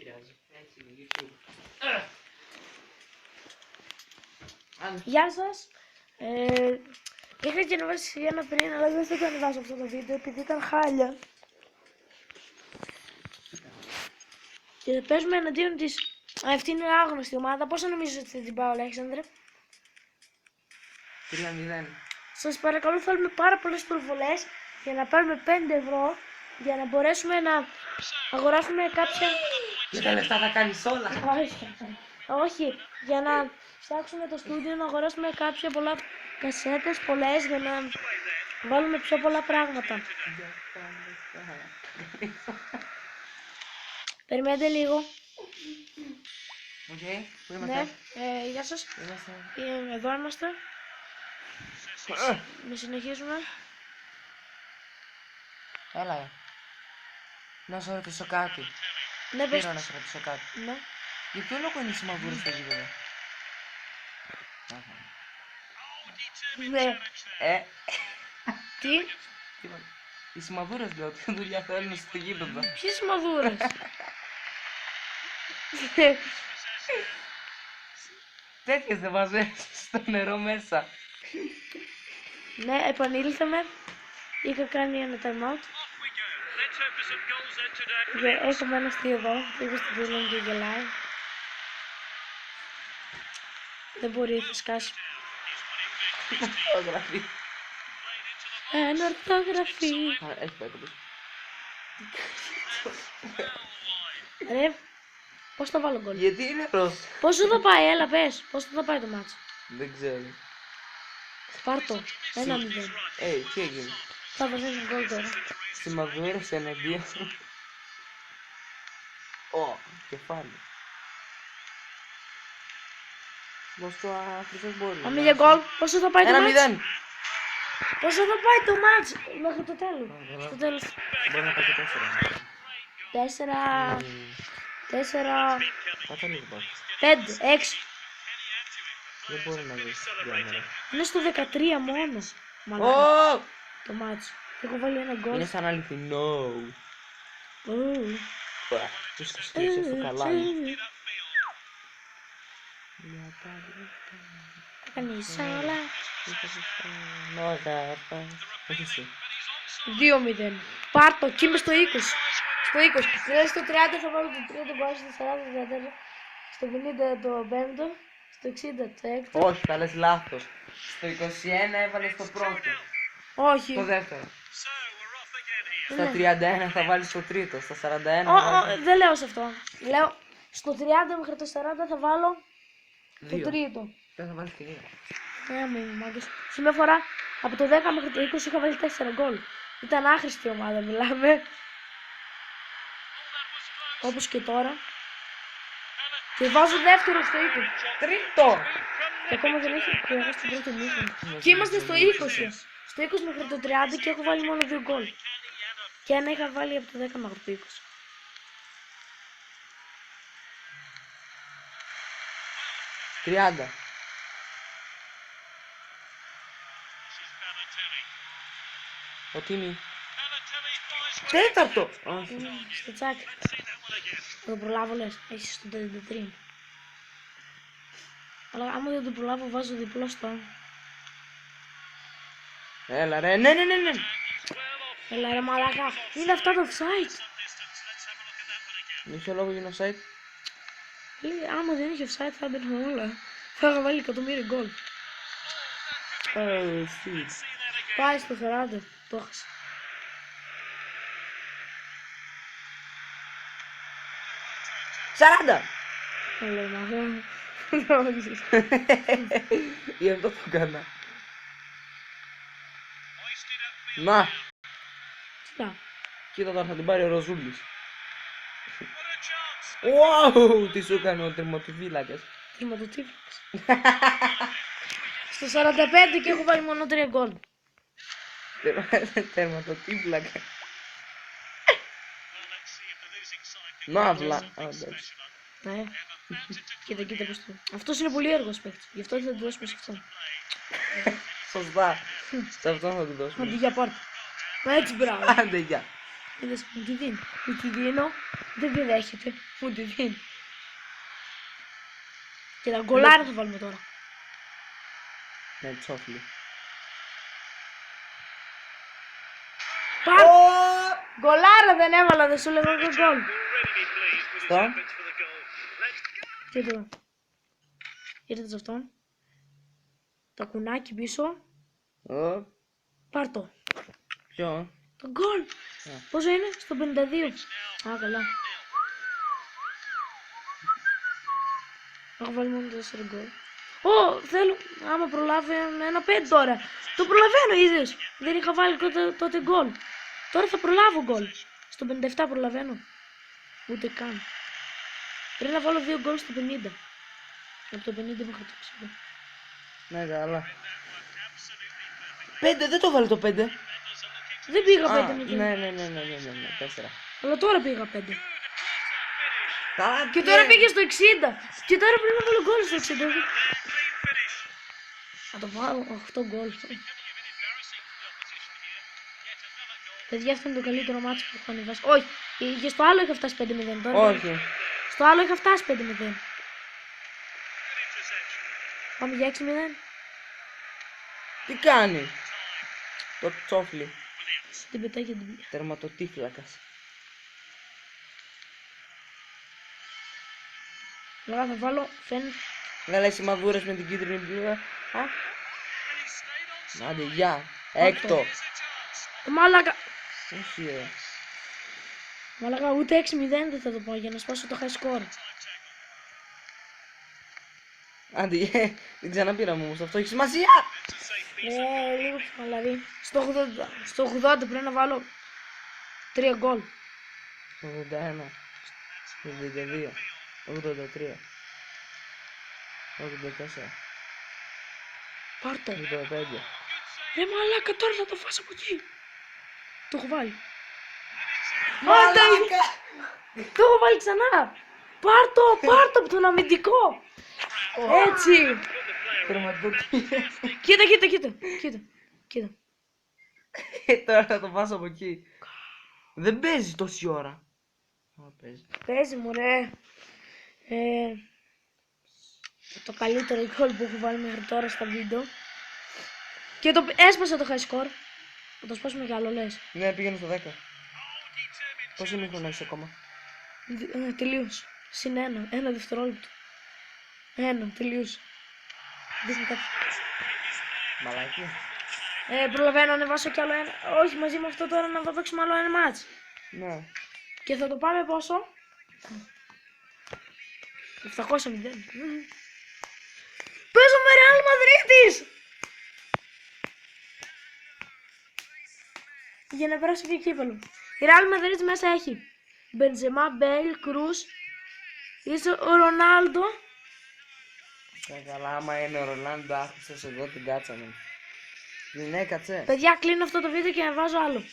πειράζει. Έτσι είναι, YouTube. Γεια σας. Είχα και ανεβάσει ένα πριν, αλλά δεν θα το ανεβάσω αυτό το βίντεο επειδή ήταν χάλια. Και παίζουμε εναντίον της. Αυτή είναι άγνωστη ομάδα. Πόσο νομίζεις ότι θα την πάω, Αλέξανδρε? 3-0. Σας παρακαλώ, θέλουμε πάρα πολλές προβολές για να πάρουμε 5 ευρώ για να μπορέσουμε να αγοράσουμε κάποια. Και τα λεφτά θα κάνεις όλα. Όχι, για να φτιάξουμε το στούντιο, να αγοράσουμε κάποια πολλά κασέτες, πολλές, για να βάλουμε πιο πολλά πράγματα. Περιμένετε λίγο. Οκ, πού είμαστε? Ναι, γεια σας. Εδώ είμαστε. Να συνεχίσουμε. Έλα. Να σε ρωτήσω κάτι. Ναι, πες. Πήρα να σε ρωτήσω κάτι. Ναι. Για ποιο λόγο είναι η σημαδούρα στο γήπεδο? Ναι. Τι? Τίποτα. Οι σημαδούρες λέω, τι δουλειά θέλουν στο γήπεδο? Ποιες μαδούρες? Τέτοιες δεν βάζουν στο νερό μέσα. Ναι, επανήλθαμε. Είχα κάνει ένα time out. Έχουμε ένα αστείο εδώ. Πήγα στη φίλη μου και γελάει. Δεν μπορεί, θα σκάσει. Ορθογραφή. Ένα ορθογραφή. Έχει πάει το πίσω. Ρε, πώς θα βάλω γκολ? Γιατί είναι ροζ? Πόσο θα πάει, έλα πες. Πόσο θα πάει το μάτσο? Δεν ξέρω. Πάρτο. 1-0. Τι έγινε? Θα βάζει ένα γκολ τώρα. Σημαδούρες εναντίον. Κεφάλι. Πώς το άφησες μπορεί? Πάμε για γκολ. Πόσο θα πάει το μάτσο? 1-0. Πόσο θα πάει το μάτσο? Μέχρι το τέλος. Στο τέλος. Μπορεί να πάει και 4. 4. Κάτσε λίγο πάνω. 5, 6. Δεν μπορεί να δεις διάμερα. Είναι στο 13 μόνο. Μαλάκα. Ω! Το μάτσο. Έχω βάλει ένα γκολ. Είναι σαν αληθινό. Ου. Τους κοστίζεις στο καλάμι. Τα κάνεις όλα. Όχι εσύ. 2-0. Πάρτο, εκεί είμαι στο 20. Στο 20. Δηλαδή στο 30 θα βάλω το 3, το πάω στο 40, το 34, στο 50 το 5, στο 60 το 6. Όχι, τα λες λάθος. Στο 21 έβαλες το πρώτο. Όχι. Το δεύτερο. Στα Ναι. 31 θα βάλεις το τρίτο. Στα 41 θα βάλεις Δεν λέω σε αυτό. Λέω στο 30 μέχρι το 40 θα βάλω το δύο. τρίτο. Δεν θα βάλεις και δύο. Μου είμαι μάγκες. Σε μια φορά από το 10 μέχρι το 20 είχα βάλει 4 γκολ. Ήταν άχρηστη ομάδα, μιλάμε. Όπως και τώρα. Και βάζω δεύτερο στο 20. Τρίτο! Και ακόμα δεν έχει περάσει την πρώτη μήχανη. Και είμαστε στο 20. Στο 20 μέχρι το 30 και έχω βάλει μόνο 2 γκολ. Και ένα είχα βάλει από το 10 μέχρι το 20. Τριάντα. Ο Τίμι. Τέταρτο! Όχι. Στο τσάκ. Θα το προλάβω λες. Έχεις στο 33. Αλλά άμα δεν το προλάβω βάζω διπλό στο. Έλα ρε, ναι. Έλα ρε μαλάκα. Είναι αυτά το offside. Με ποιο λόγο γίνει offside? Λέει, άμα δεν είχε offside θα έμπαιναν όλα. Θα είχα βάλει εκατομμύρια γκολ. Πάει στο 40. Το έχασα. Σαράντα! Έλα μαλάκα. Γι' αυτό το έκανα. Να! Να. Κοίτα τώρα θα την πάρει ο Ροζούλης. Wow! Τι σου έκανε ο τερματοφύλακας. Τερματοτύφλακας. Στο 45 και έχω βάλει μόνο 3 γκολ. Τερματοφύλακα. Να βλά. Ναι. Κοίτα πως το. Αυτός είναι πολύ έργος παίκτης. Γι' αυτό θα του δώσουμε σε αυτόν. Σωστά. Σε αυτόν θα του δώσουμε. Αντί για πάρτι. Έτσι μπράβο. Άντε γεια. Είδες, μου τη δίνει. Μου τη δίνω, δεν τη δέχεται. Μου τη δίνει. Και τα γκολάρα θα βάλουμε τώρα. Ναι, τσόφλι. Πάρ! Γκολάρα δεν έβαλα, δεν σου λέγω το γκολ. Στο. Κοίτα εδώ. Ήρθατε σε αυτόν. Το κουνάκι πίσω. Πάρ' το. Ποιο. Το γκολ. Πόσο είναι, στο 52. Α, καλά. Έχω βάλει μόνο 4 γκολ. Θέλω, άμα προλάβει ένα 5 τώρα. Το προλαβαίνω, είδες. Δεν είχα βάλει τότε γκολ. Τώρα θα προλάβω γκολ. Στο 57 προλαβαίνω. Ούτε καν. Πρέπει να βάλω 2 γκολ στο 50. Από το 50 μέχρι το 60. Ναι, καλά. 5, δεν το βάλε το 5. Δεν πήγα 5 με το. Ναι, 4. Αλλά τώρα πήγα 5. Καλά, Και τώρα πήγε στο 60. Και τώρα πρέπει να βάλω γκολ στο 60. Θα το βάλω 8 γκολ. Παιδιά, αυτό είναι το καλύτερο μάτσο που έχω ανεβάσει. Όχι, και στο άλλο είχα φτάσει 5-0 τώρα. Όχι. Στο άλλο είχα φτάσει 5-0. Πάμε για 6-0. Τι κάνει. Το τσόφλι. Την πετάει και την πήγε. Τερματοτύφλακας. Τώρα θα βάλω, φαίνεται. Να λέει σημαδούρες με την κίτρινη μπλούδα. Άντε, γεια. Έκτο. Μάλακα. Όχι, Μάλακα, ούτε 6-0 δεν θα το πω για να σπάσω το high score. Άντε, την ξαναπήραμε όμως. Αυτό έχει σημασία. Λίγο δηλαδή. Στο 80 πρέπει να βάλω 3 γκολ. 81. 82. 83. 84. Πάρ' το. 85. Ρε μαλάκα, τώρα θα το φας από εκεί. Το έχω βάλει. Μαλάκα! Το έχω βάλει ξανά. Πάρ' το από τον αμυντικό. Έτσι. Κοίτα. Τώρα θα το πάσω από εκεί. Δεν παίζει τόση ώρα. Παίζει μου ρε. Το καλύτερο γκολ που έχω βάλει μέχρι τώρα στα βίντεο. Και το έσπασα το high score. Θα το σπάσουμε κι άλλο λες. Ναι, πήγαινε στο 10. Πόσο μήχρονο έχεις ακόμα. Τελείωσε. Συν 1 δευτερόλεπτο. 1, τελείωσε. Δείχνει κάτι. Μαλάκι. Προλαβαίνω να ανεβάσω κι άλλο ένα. Όχι, μαζί με αυτό τώρα να παίξουμε άλλο ένα μάτς. Ναι. Και θα το πάμε πόσο? 700-0. Παίζουμε Real Madrid! Για να περάσω και κύπελο. Η Real Madrid μέσα έχει Μπεντζεμά, Μπέλ, Κρούς, είσαι ο Ρονάλντο. Καλά, άμα είναι ο Ρονάλντο, άφησες εδώ την κάτσαμε. Δεν έκατσε. Παιδιά, κλείνω αυτό το βίντεο και να βάζω άλλο.